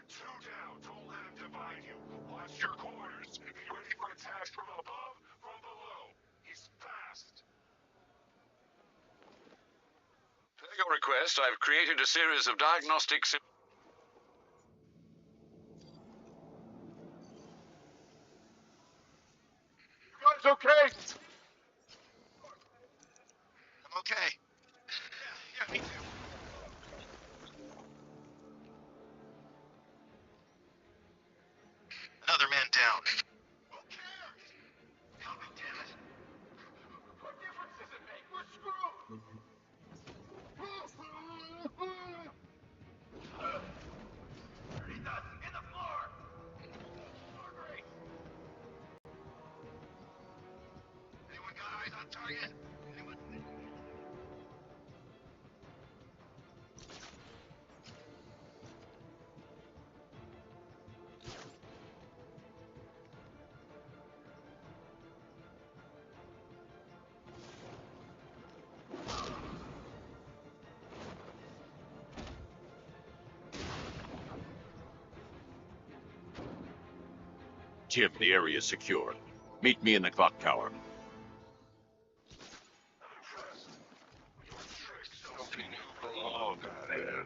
Two down. Don't let him divide you. Watch your corners. Be ready for attacks from above, from below. He's fast. Per your request, I've created a series of diagnostic sim. You guys okay? I'm okay. Yeah, me too. Another man down. Who cares? God damn it. What difference does it make? We're screwed. He does. In the floor. Great. Anyone got eyes on target? Anyone? Jim, the area is secure. Meet me in the clock tower. Your tricks don't mean you belong there.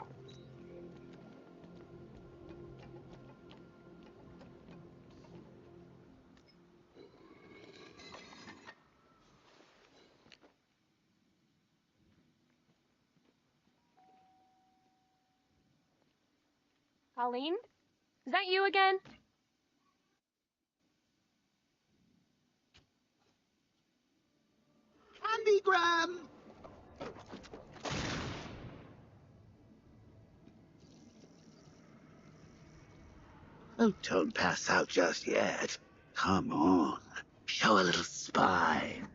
Colleen? Is that you again? Candygram! Oh, don't pass out just yet. Come on. Show a little spine.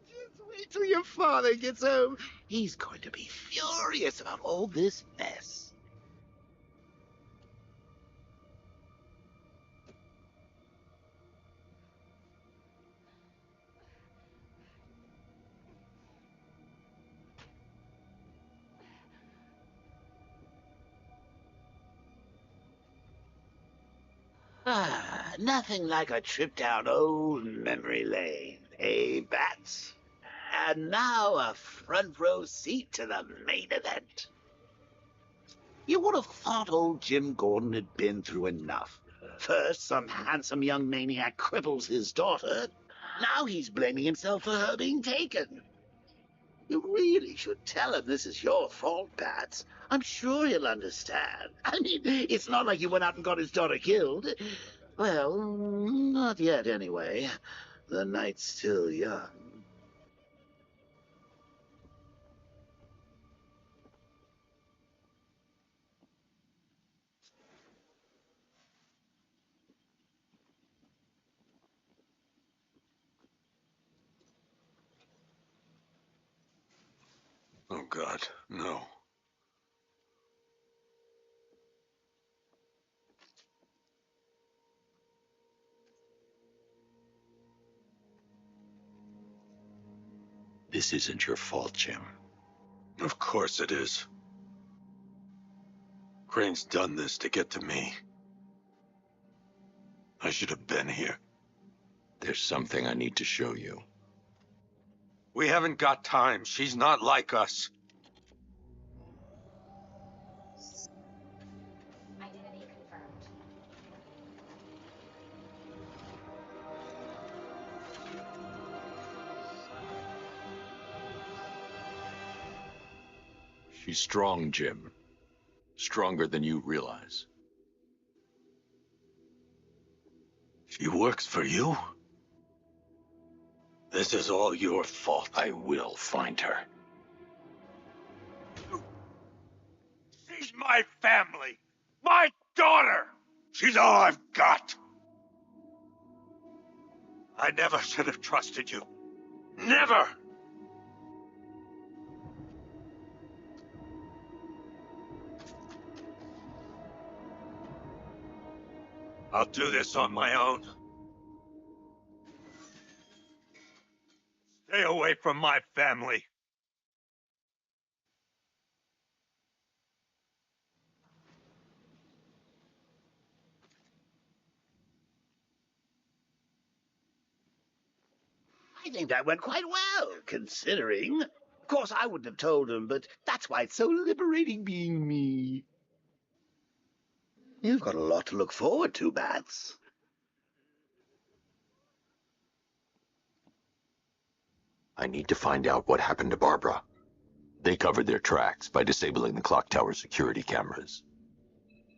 Just wait till your father gets home. He's going to be furious about all this mess. Ah, nothing like a trip down old memory lane, eh, Bats? And now a front row seat to the main event. You would have thought old Jim Gordon had been through enough. First, some handsome young maniac cripples his daughter. Now he's blaming himself for her being taken. You really should tell him this is your fault, Bats. I'm sure he'll understand. I mean, it's not like you went out and got his daughter killed. Well, not yet, anyway. The night's still young. Oh, God, no. This isn't your fault, Jim. Of course it is. Crane's done this to get to me. I should have been here. There's something I need to show you. We haven't got time. She's not like us. Identity confirmed. She's strong, Jim. Stronger than you realize. She works for you? This is all your fault. I will find her. She's my family. My daughter. She's all I've got. I never should have trusted you. Never. I'll do this on my own. Stay away from my family. I think that went quite well, considering. Of course, I wouldn't have told him, but that's why it's so liberating being me. You've got a lot to look forward to, Bats. I need to find out what happened to Barbara. They covered their tracks by disabling the clock tower security cameras.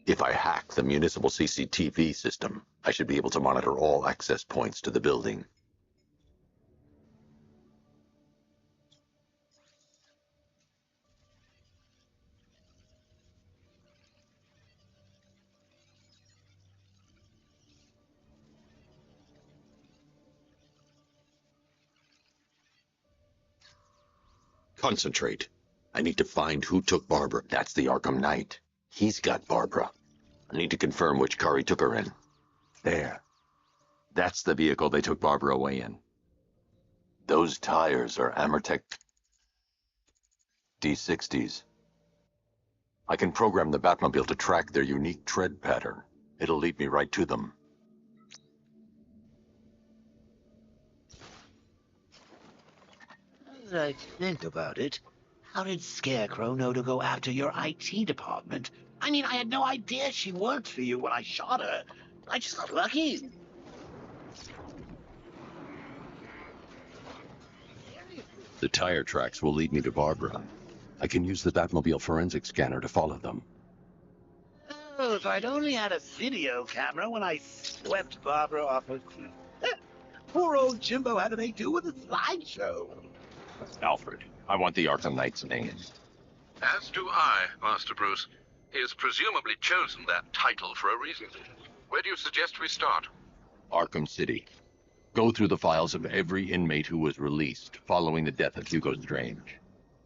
If I hack the municipal CCTV system, I should be able to monitor all access points to the building. Concentrate. I need to find who took Barbara. That's the Arkham Knight. He's got Barbara. I need to confirm which car he took her in. There. That's the vehicle they took Barbara away in. Those tires are Amertech D60s. I can program the Batmobile to track their unique tread pattern. It'll lead me right to them. As I think about it, how did Scarecrow know to go after your IT department? I mean, I had no idea she worked for you when I shot her. I just got lucky. The tire tracks will lead me to Barbara. I can use the Batmobile forensic scanner to follow them. Oh, if I'd only had a video camera when I swept Barbara off her feet. Poor old Jimbo had to make do with a slideshow. Alfred, I want the Arkham Knight's name. As do I, Master Bruce. He has presumably chosen that title for a reason. Where do you suggest we start? Arkham City. Go through the files of every inmate who was released following the death of Hugo Strange.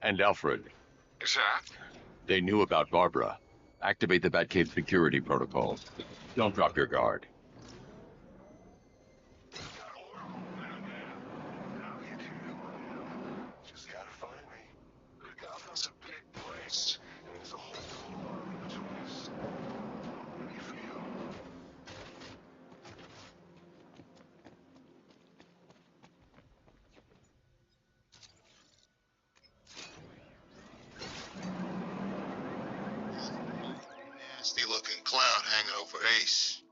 And Alfred. Sir? They knew about Barbara. Activate the Batcave security protocol. Don't drop your guard. Just gotta find me. Gotham's a big place, and there's a whole lot of choice. Ready for you. Nasty looking cloud hanging over Ace.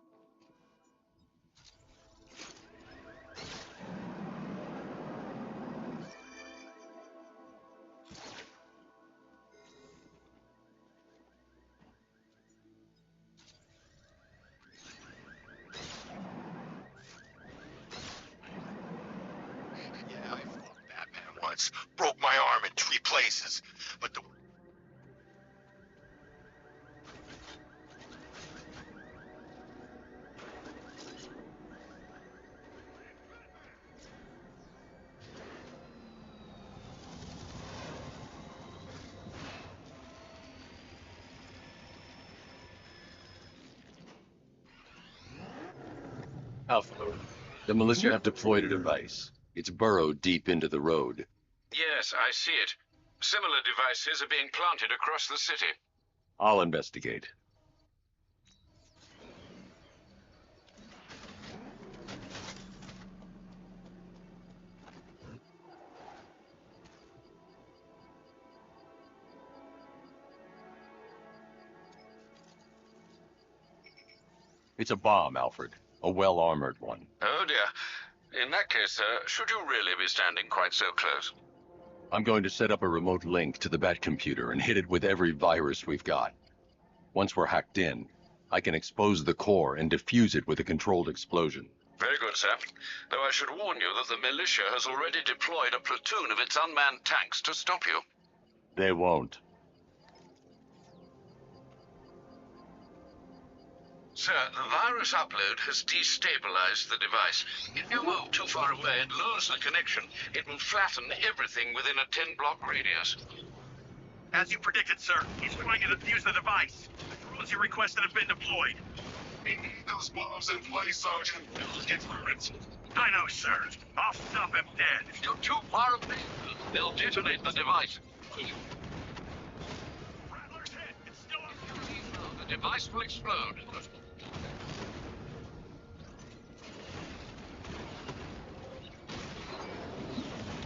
Yeah, I fought Batman once. Broke my arm in 3 places. But the Alfred, the militia have deployed a device. It's burrowed deep into the road. Yes, I see it. Similar devices are being planted across the city. I'll investigate. It's a bomb, Alfred. A well-armored one. Oh dear. In that case, sir, should you really be standing quite so close? I'm going to set up a remote link to the Bat computer and hit it with every virus we've got. Once we're hacked in, I can expose the core and defuse it with a controlled explosion. Very good, sir. Though I should warn you that the militia has already deployed a platoon of its unmanned tanks to stop you. They won't. Sir, the virus upload has destabilized the device. If you move too far away and lose the connection, it will flatten everything within a 10-block radius. As you predicted, sir, he's trying to defuse the device. The drones you requested have been deployed. We need those bombs in place, Sergeant. Get through it. I know, sir. I'll stop him dead. You're too far away. They'll detonate the device. Rattler's hit. It's still up. The device will explode.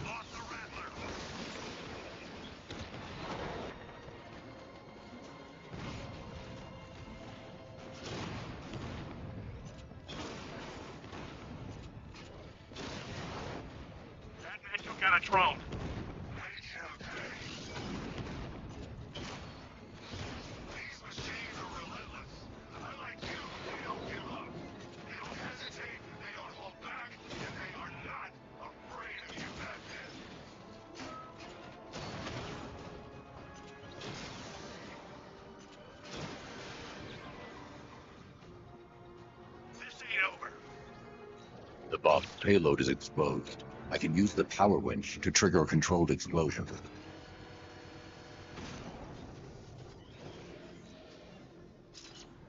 Lost the Rattler. That man took out a drone. These machines are relentless. Unlike you, they don't give up. They don't hesitate, they don't hold back, and they are not afraid of you, Batman. This ain't over. The bomb's payload is exposed. I can use the power winch to trigger a controlled explosion.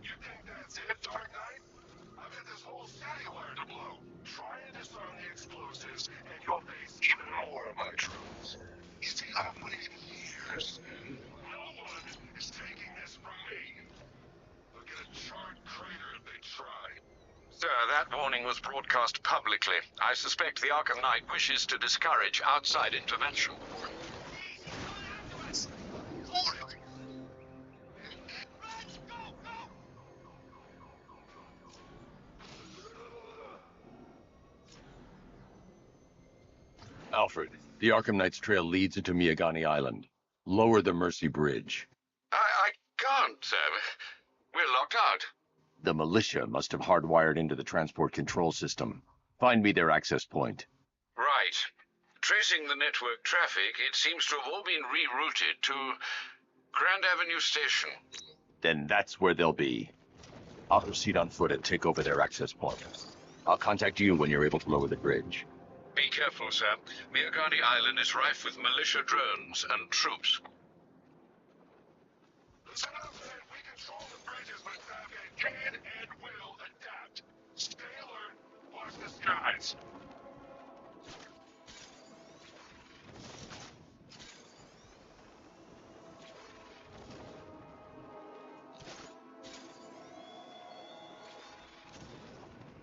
You think that's it, Dark Knight? I've got this whole city wired to blow. Try and disarm the explosives, and you'll face even more of my troops. You see, I've waited years. No one is taking this from me. They'll get a charred crater if they try. Sir, that warning was broadcast publicly. I suspect the Arkham Knight wishes to discourage outside intervention. Alfred, the Arkham Knight's trail leads into Miagani Island. Lower the Mercy Bridge. I can't, sir. We're locked out. The militia must have hardwired into the transport control system. Find me their access point. Right. Tracing the network traffic, it seems to have all been rerouted to Grand Avenue Station. Then that's where they'll be. I'll proceed on foot and take over their access point. I'll contact you when you're able to lower the bridge. Be careful, sir. Miagani Island is rife with militia drones and troops. Listen up, man. We control the bridges, but Batman can and will adapt. Stay alert. Watch the skies.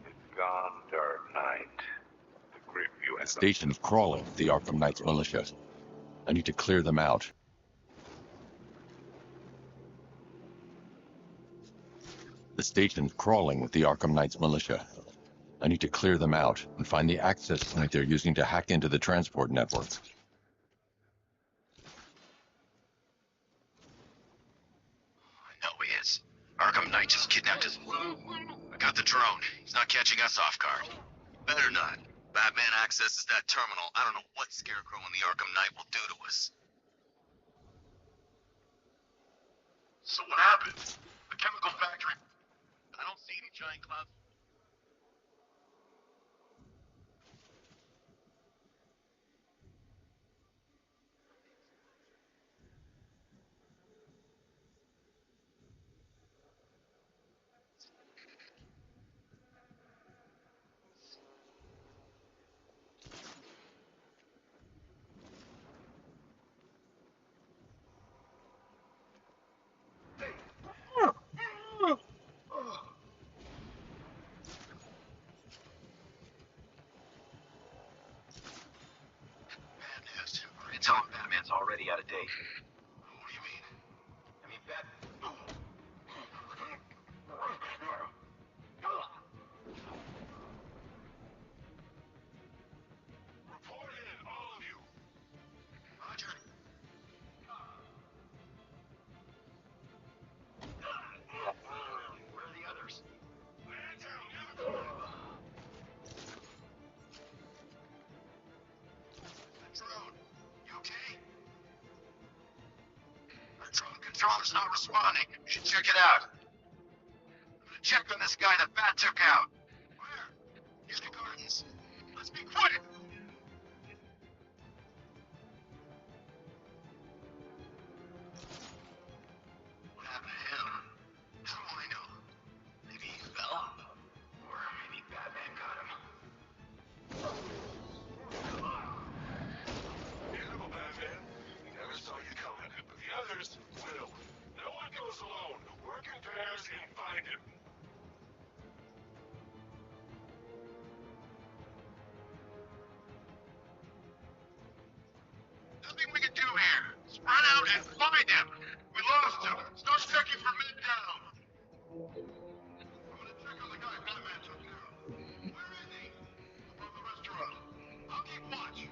It's gone, Dark Knight. The grip you The station's crawling with the Arkham Knight's militia. I need to clear them out. The station's crawling with the Arkham Knight's militia. I need to clear them out and find the access point they're using to hack into the transport network. I know he is. Arkham Knight just kidnapped his... I got the drone. He's not catching us off guard. Better not. Batman accesses that terminal. I don't know what Scarecrow and the Arkham Knight will do to us. So what happened? The chemical factory. I don't see any giant clouds. Bad news. It's on. Batman's already out of date. What do you mean? I mean, Report in, all of you. Roger. Where are the others? Man down, near the corner. Drone, you okay? Our drone controller's not responding. You should check it out. Check on this guy that Bat took out. Where? Near the gardens. Let's be quick! What happened to him? How do I know? Maybe he fell. your containers and find him. Nothing we can do here. Spread out and find him. We lost him. Start checking for men down. I'm gonna check on the guy Batman took down. Where is he? Above the restaurant. I'll keep watch.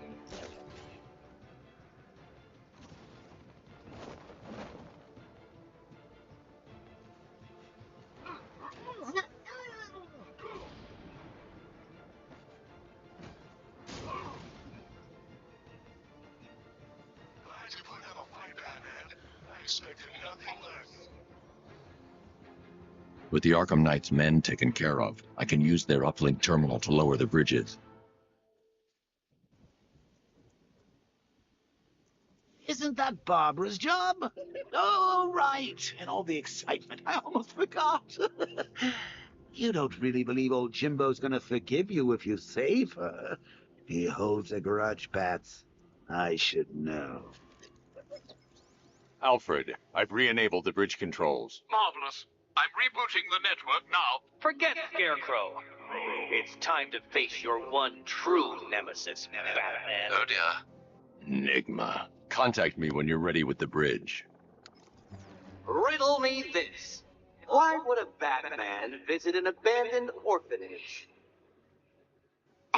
Glad you put up a fight, Batman. I expected nothing less. With the Arkham Knight's men taken care of, I can use their uplink terminal to lower the bridges. Isn't that Barbara's job? Oh, right. In all the excitement, I almost forgot. You don't really believe old Jimbo's gonna forgive you if you save her. He holds a grudge, Bats. I should know. Alfred, I've re-enabled the bridge controls. Marvelous. I'm rebooting the network now. Forget Scarecrow. It's time to face your one true nemesis, Batman. Oh dear. Enigma. Contact me when you're ready with the bridge. Riddle me this. Why would a Batman visit an abandoned orphanage?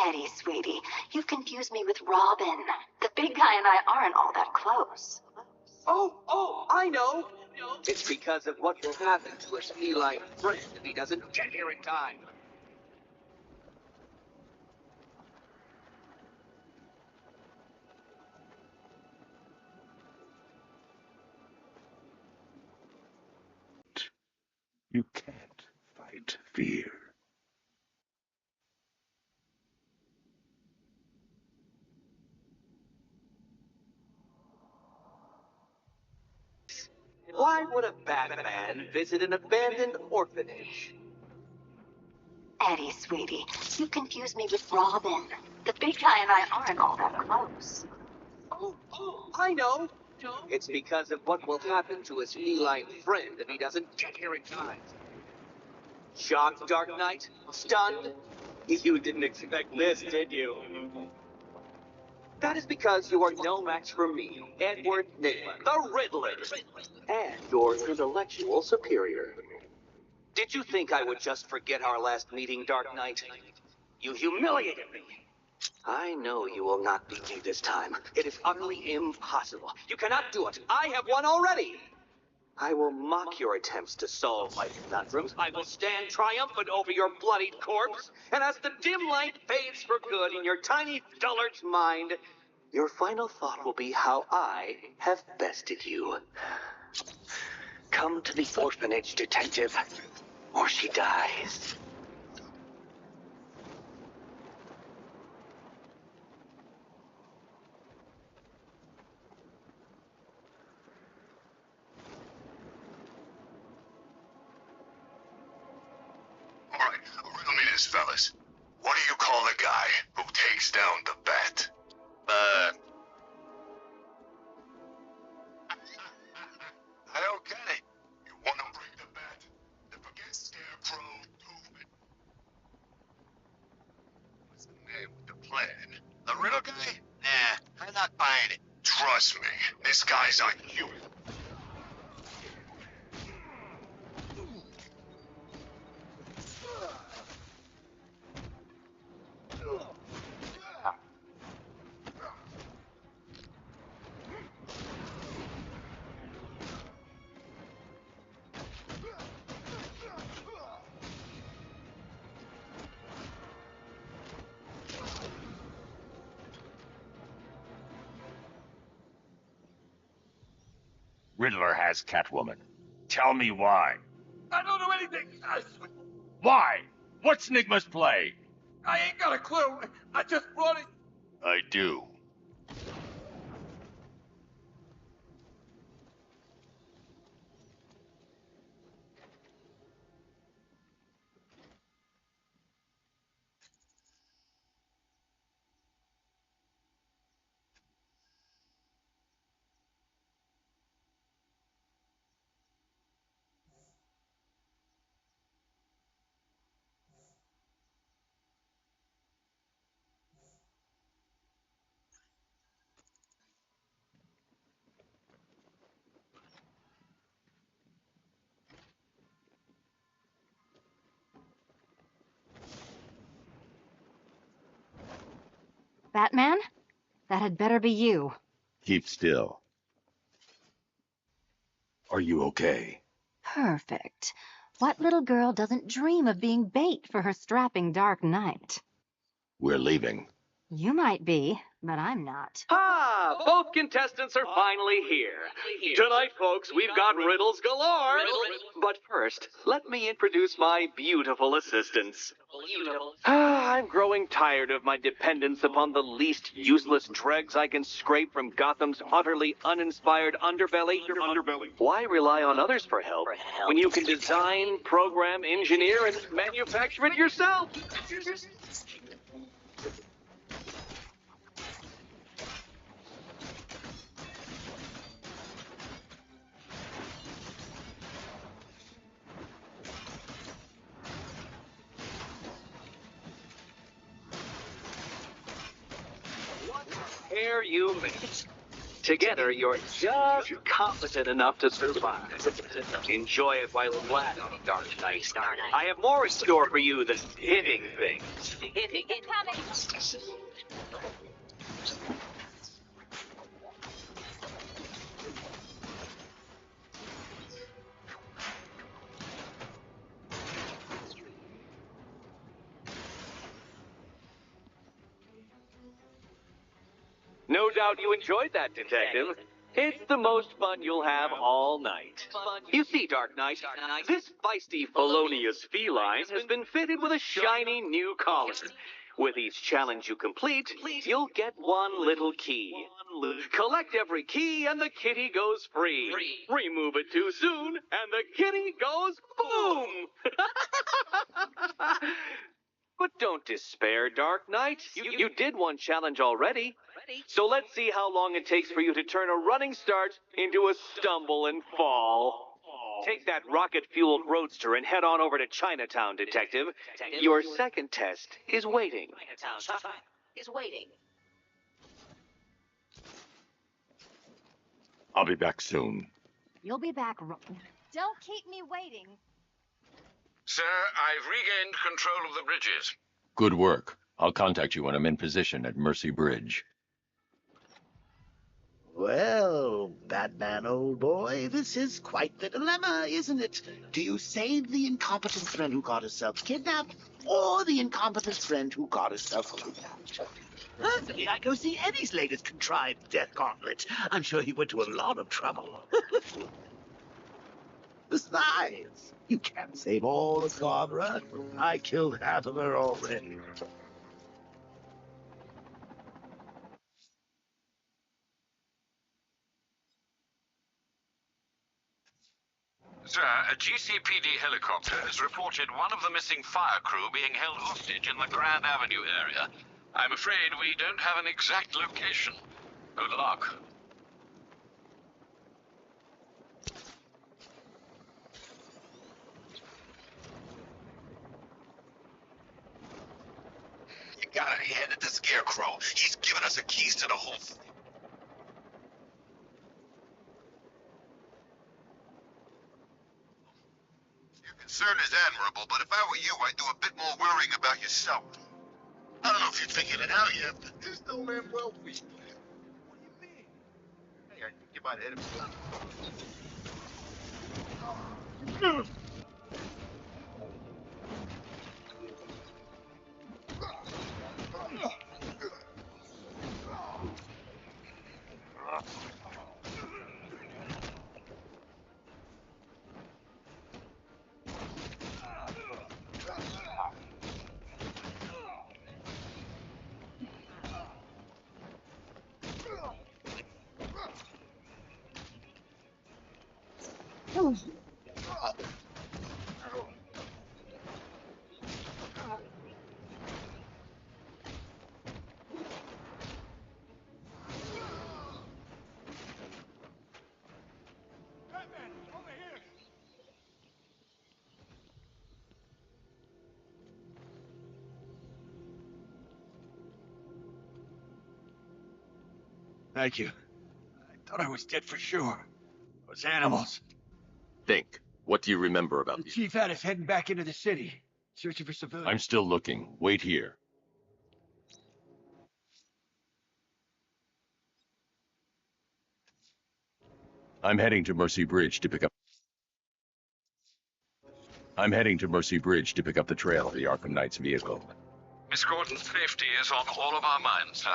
Eddie, sweetie, you've confused me with Robin. The big guy and I aren't all that close. Oh, I know. It's because of what will happen to his feline friend if he doesn't get here in time. You can't fight fear. Why would a Batman visit an abandoned orphanage? Eddie, sweetie, you've confused me with Robin. The big guy and I aren't all that close. Oh, I know. It's because of what will happen to his feline friend if he doesn't get here in time. Shocked, Dark Knight? Stunned? You didn't expect this, did you? That is because you are no match for me, Edward Nigma, the Riddler, and your intellectual superior. Did you think I would just forget our last meeting, Dark Knight? You humiliated me. I know you will not beat me this time. It is utterly impossible. You cannot do it. I have won already. I will mock your attempts to solve my conundrums. I will stand triumphant over your bloodied corpse. And as the dim light fades for good in your tiny dullard's mind, your final thought will be how I have bested you. Come to the orphanage, detective, or she dies. All right, riddle me this, fellas. What do you call the guy who takes down the bat? I don't get it. You want to break the bat? Then forget Scarecrow, Doofus. What's the name with the plan? The riddle guy? Nah, I'm not buying it. Trust me, this guy's on you. Riddler has Catwoman. Tell me why. I don't know anything. Why? What's Enigma's play? I ain't got a clue. I just brought it. I do. Batman? That had better be you. Keep still. Are you okay? Perfect. What little girl doesn't dream of being bait for her strapping Dark Knight? We're leaving. You might be, but I'm not. Ah, both contestants are finally here. Tonight, folks, we've got riddles galore. But first, let me introduce my beautiful assistants. I'm growing tired of my dependence upon the least useless dregs I can scrape from Gotham's utterly uninspired underbelly. Why rely on others for help when you can design, program, engineer, and manufacture it yourself? Pair you make. Together, you're just competent enough to survive. Enjoy it while it lasts, Dark Knight. I have more in store for you than hitting things. No doubt you enjoyed that, Detective. It's the most fun you'll have all night. You see, Dark Knight, this feisty, felonious feline has been fitted with a shiny new collar. With each challenge you complete, you'll get one little key. Collect every key and the kitty goes free. Remove it too soon and the kitty goes boom! But don't despair, Dark Knight. You did one challenge already. So let's see how long it takes for you to turn a running start into a stumble and fall. Take that rocket-fueled roadster and head on over to Chinatown, Detective. Your second test is waiting. I'll be back soon. You'll be back. Don't keep me waiting. Sir, I've regained control of the bridges. Good work. I'll contact you when I'm in position at Mercy Bridge. Well, Batman, old boy, this is quite the dilemma, isn't it? Do you save the incompetent friend who got herself kidnapped, or the incompetent friend who got herself kidnapped? Personally, I'd go see Eddie's latest contrived death gauntlet. I'm sure he went to a lot of trouble. Besides, you can't save all of Barbara. I killed half of her already. Sir, a GCPD helicopter has reported one of the missing fire crew being held hostage in the Grand Avenue area. I'm afraid we don't have an exact location. Good luck. You gotta hand it to Scarecrow. He's given us the keys to the whole thing. Your concern is admirable, but if I were you, I'd do a bit more worrying about yourself. I don't know if you've figured it out yet, but this don't end well for you. What do you mean? Hey, I think you might have hit him. Thank you. I thought I was dead for sure. Those animals. Think. What do you remember about The these? chief had us heading back into the city, searching for civilians. I'm still looking. Wait here. I'm heading to Mercy Bridge to pick up... I'm heading to Mercy Bridge to pick up the trail of the Arkham Knight's vehicle. Miss Gordon's safety is on all of our minds, sir.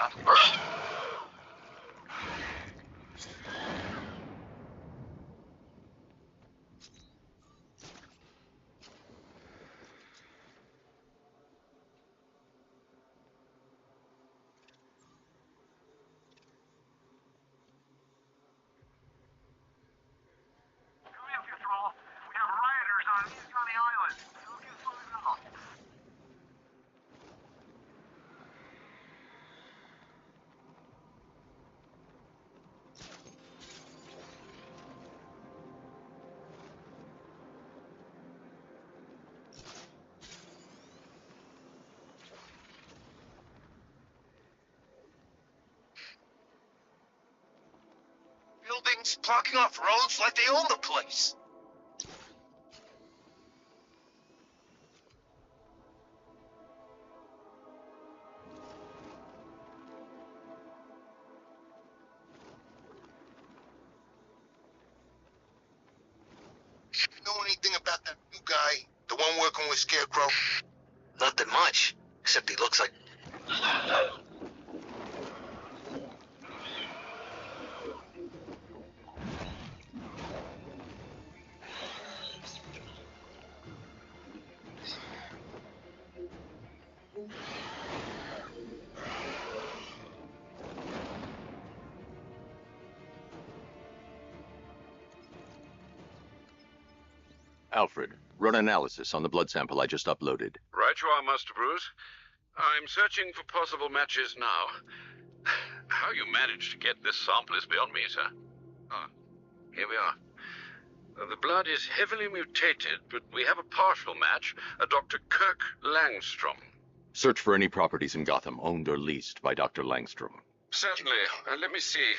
Buildings blocking off roads like they own the place. Know anything about that new guy? The one working with Scarecrow? Nothing much, except he looks like... Alfred, run analysis on the blood sample I just uploaded. Right you are, Master Bruce. I'm searching for possible matches now. How you managed to get this sample is beyond me, sir. Ah, here we are. The blood is heavily mutated, but we have a partial match, a Dr. Kirk Langstrom. Search for any properties in Gotham owned or leased by Dr. Langstrom. Certainly. Let me see.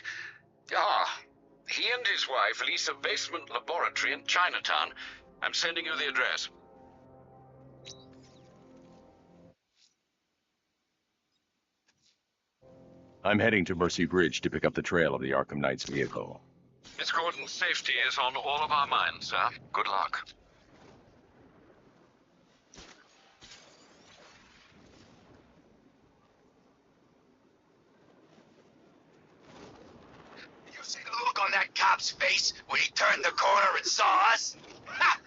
Ah, he and his wife lease a basement laboratory in Chinatown. I'm sending you the address. I'm heading to Mercy Bridge to pick up the trail of the Arkham Knight's vehicle. Miss Gordon's safety is on all of our minds, sir. Good luck. You see the look on that cop's face when he turned the corner and saw us? Ha!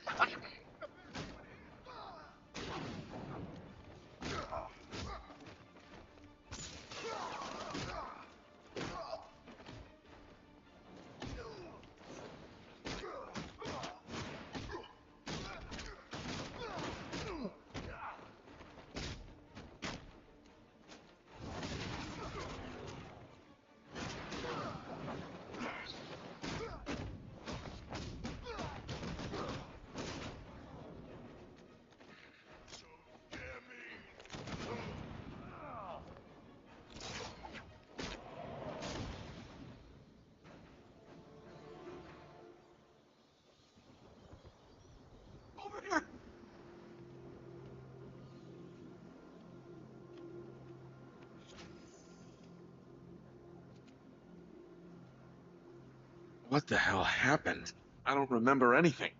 What the hell happened? I don't remember anything.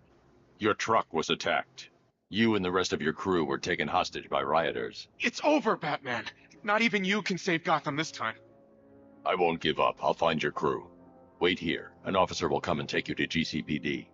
Your truck was attacked. You and the rest of your crew were taken hostage by rioters. It's over, Batman. Not even you can save Gotham this time. I won't give up. I'll find your crew. Wait here. An officer will come and take you to GCPD.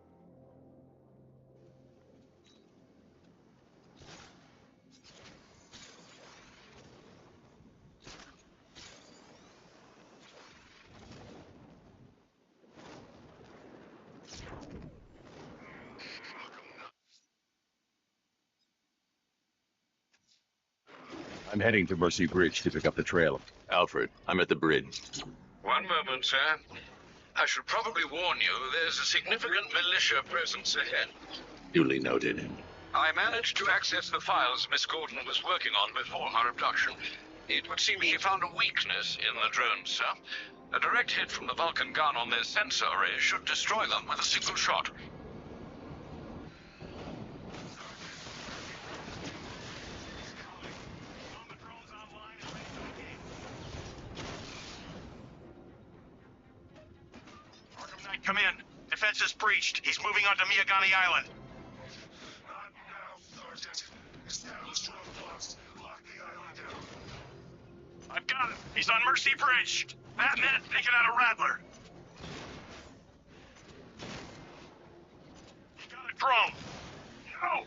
I'm heading to Mercy Bridge to pick up the trail. Alfred, I'm at the bridge. One moment, sir. I should probably warn you, there's a significant militia presence ahead. Duly noted. I managed to access the files Miss Gordon was working on before her abduction. It would seem she found a weakness in the drones, sir. A direct hit from the Vulcan gun on their sensor array should destroy them with a single shot. Arkham Knight, come in. defense is breached. He's moving onto Miyagani Island. Not now, Sergeant. Establish roadblocks. Lock the island down. I've got him. He's on Mercy Bridge. Batman, taking out a Rattler. He got a drone. No.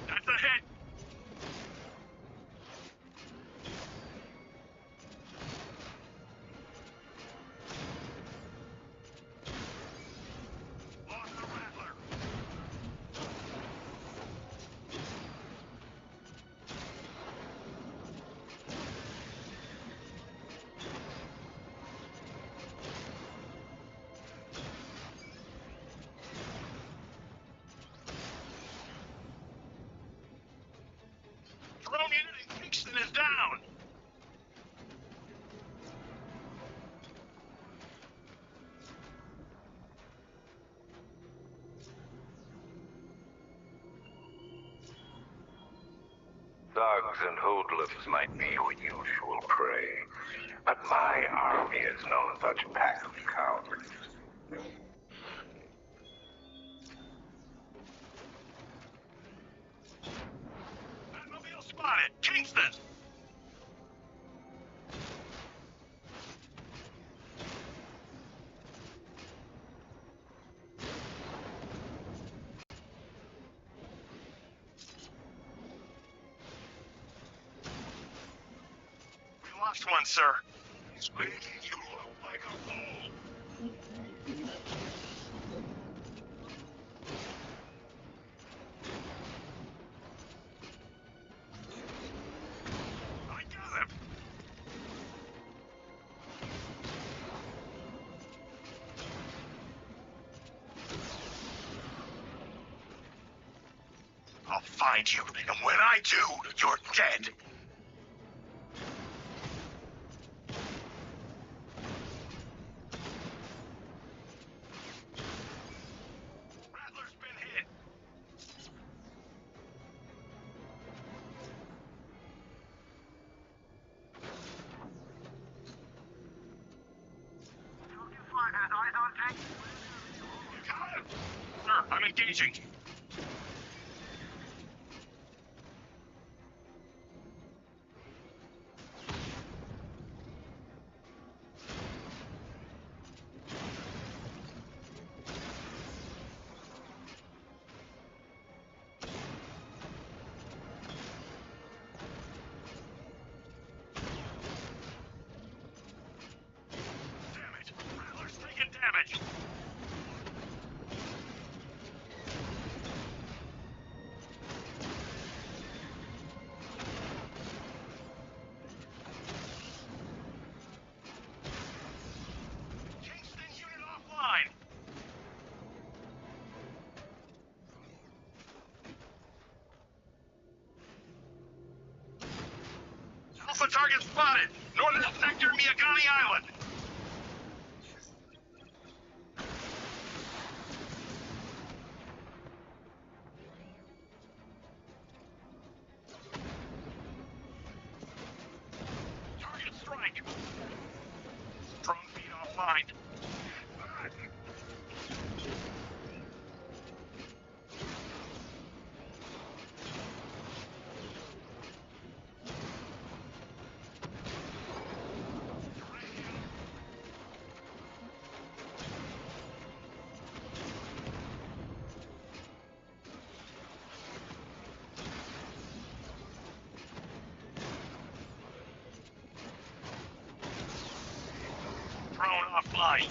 That's a hit. Lost the Rattler. Drone unit in Kingston is down. Thugs and hoodlums might be your usual prey, but my army is no such pack of cowards. Batmobile spotted. Kingston. We lost one, sir. He's making you look like a fool. I got him. I'll find you, and when I do, you're dead. Rattler's been hit. You got him. Sir, I'm engaging. Damage. Rattler's taking damage. Kingston unit offline. Alpha target spotted. Northern sector, Miyagani Island. Target strike. Drone feed offline. Drone offline.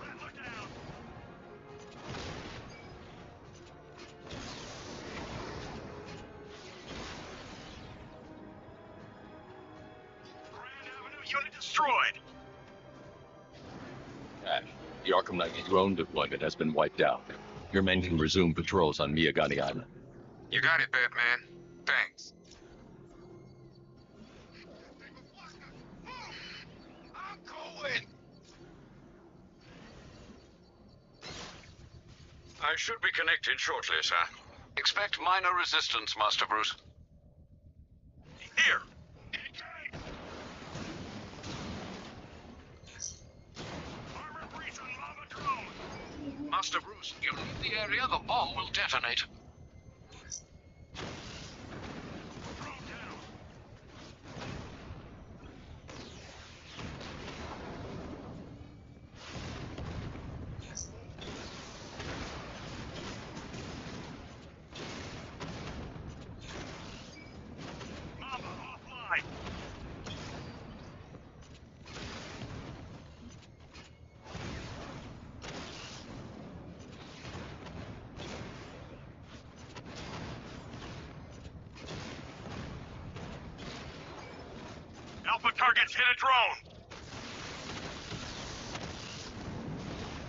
Rattler down. Grand Avenue unit destroyed. Ash, the Arkham Knight drone deployment has been wiped out. Your men can resume patrols on Miyagani Island. You got it, Batman. Thanks. I should be connected shortly, sir. Expect minor resistance, Master Bruce. Here! Armor breach and lava drone! Master Bruce, you leave the area, the bomb will detonate. Drone down! Mama offline! Alpha targets hit a drone!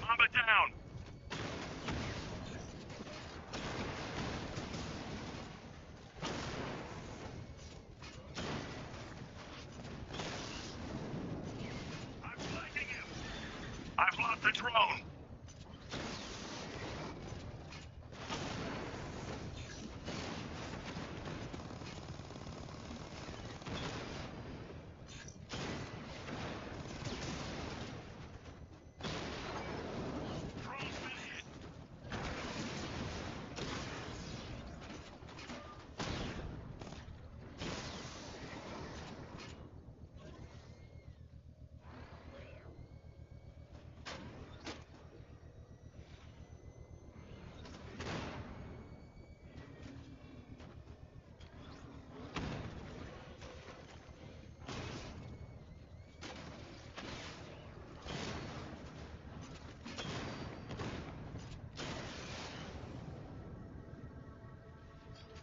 Mamba down! I'm flanking him! I've lost the drone! Drone's been hit!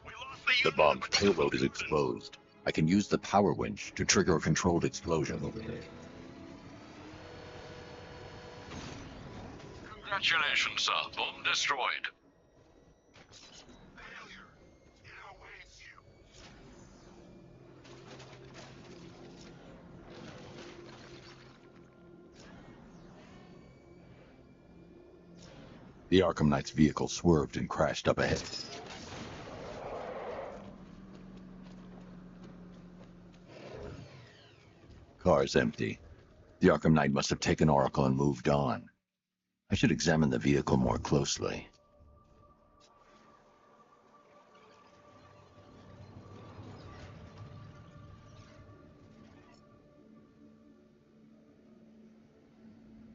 We lost the The unit bomb's that protected payload is the exposed. I can use the power winch to trigger a controlled explosion over there. Congratulations, sir. Bomb destroyed. failure. It awaits you. The Arkham Knight's vehicle swerved and crashed up ahead. Car's empty. The Arkham Knight must have taken Oracle and moved on. I should examine the vehicle more closely.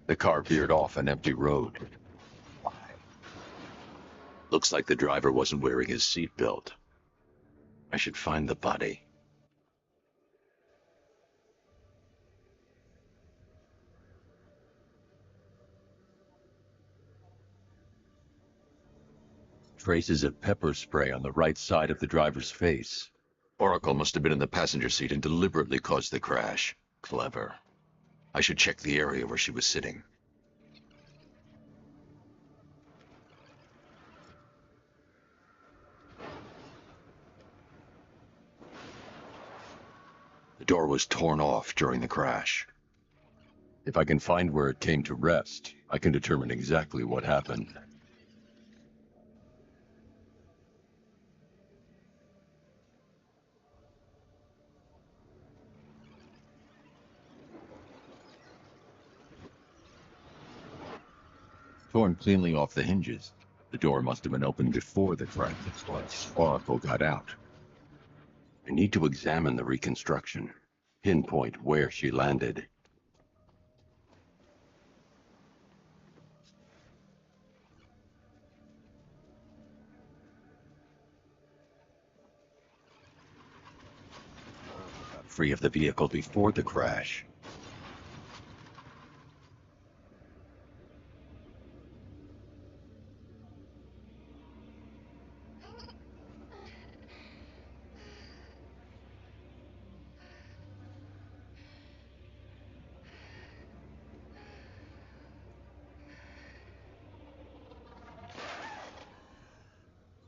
The car veered off an empty road. Why? Looks like the driver wasn't wearing his seatbelt. I should find the body. Traces of pepper spray on the right side of the driver's face. Oracle must have been in the passenger seat and deliberately caused the crash. Clever. I should check the area where she was sitting. The door was torn off during the crash. If I can find where it came to rest, I can determine exactly what happened. Torn cleanly off the hinges. The door must have been opened before the crash. Oracle got out. I need to examine the reconstruction, pinpoint where she landed. Got free of the vehicle before the crash.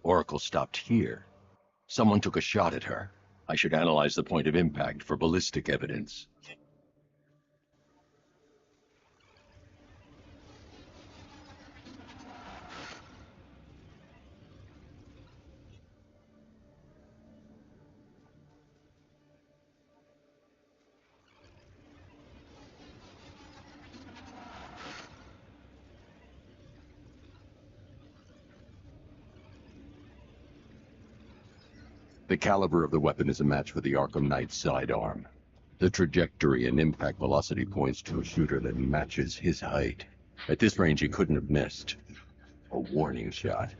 Oracle stopped here. Someone took a shot at her. I should analyze the point of impact for ballistic evidence. The caliber of the weapon is a match for the Arkham Knight's sidearm. The trajectory and impact velocity points to a shooter that matches his height. At this range, he couldn't have missed. A warning shot.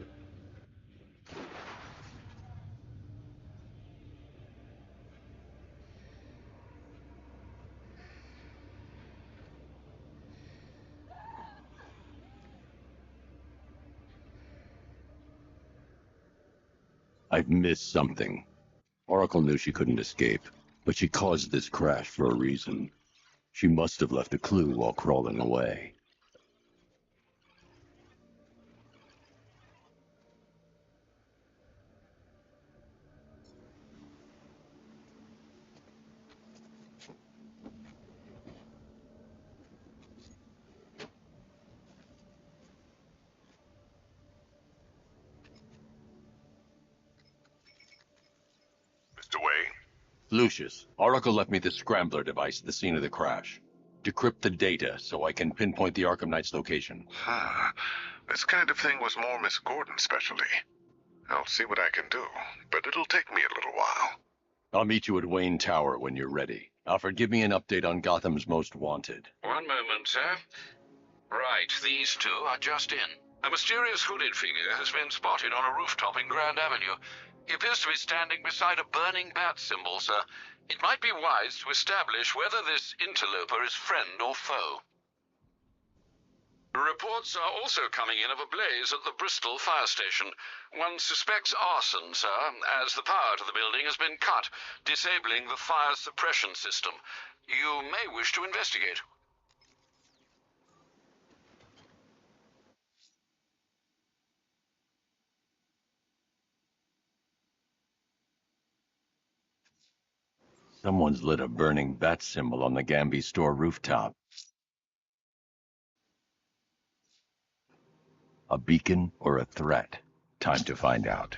I've missed something. Oracle knew she couldn't escape, but she caused this crash for a reason. She must have left a clue while crawling away. Mr. Wayne? Lucius, Oracle left me the scrambler device at the scene of the crash. Decrypt the data so I can pinpoint the Arkham Knight's location. This kind of thing was more Miss Gordon's specialty. I'll see what I can do, but it'll take me a little while. I'll meet you at Wayne Tower when you're ready. Alfred, give me an update on Gotham's Most Wanted. One moment, sir. Right, these two are just in. A mysterious hooded figure has been spotted on a rooftop in Grand Avenue. He appears to be standing beside a burning bat symbol, sir. It might be wise to establish whether this interloper is friend or foe. Reports are also coming in of a blaze at the Bristol fire station. One suspects arson, sir, as the power to the building has been cut, disabling the fire suppression system. You may wish to investigate. Someone's lit a burning bat symbol on the Gamby store rooftop. A beacon or a threat? Time to find out.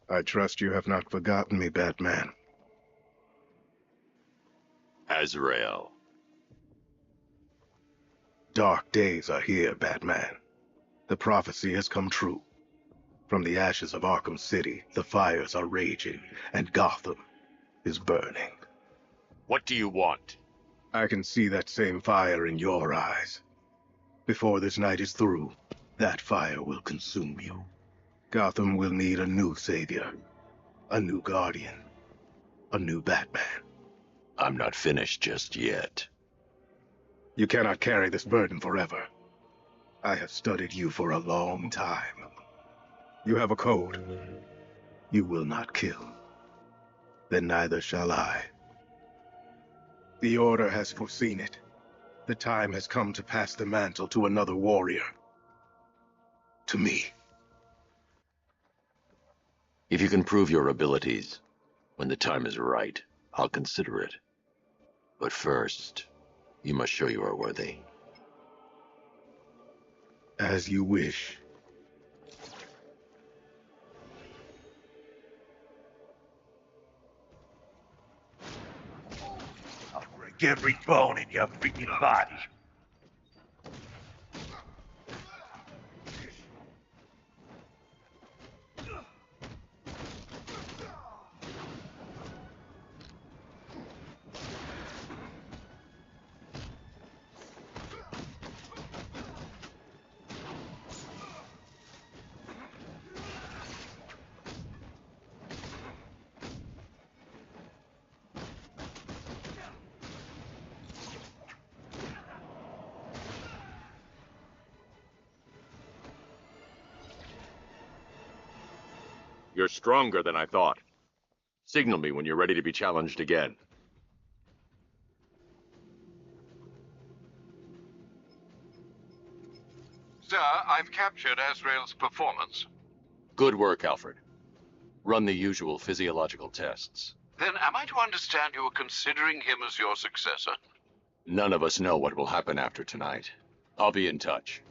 I trust you have not forgotten me, Batman. Azrael. Dark days are here, Batman. The prophecy has come true. From the ashes of Arkham City, the fires are raging, and Gotham is burning. What do you want? I can see that same fire in your eyes. Before this night is through, that fire will consume you. Gotham will need a new savior, a new guardian, a new Batman. I'm not finished just yet. You cannot carry this burden forever. I have studied you for a long time. You have a code. You will not kill. Then neither shall I. The Order has foreseen it. The time has come to pass the mantle to another warrior. To me. If you can prove your abilities, when the time is right, I'll consider it. But first, you must show you are worthy. As you wish. I'll break every bone in your freaking body. You're stronger than I thought. Signal me when you're ready to be challenged again. Sir, I've captured Azrael's performance. Good work, Alfred. Run the usual physiological tests. Then am I to understand you are considering him as your successor? None of us know what will happen after tonight. I'll be in touch.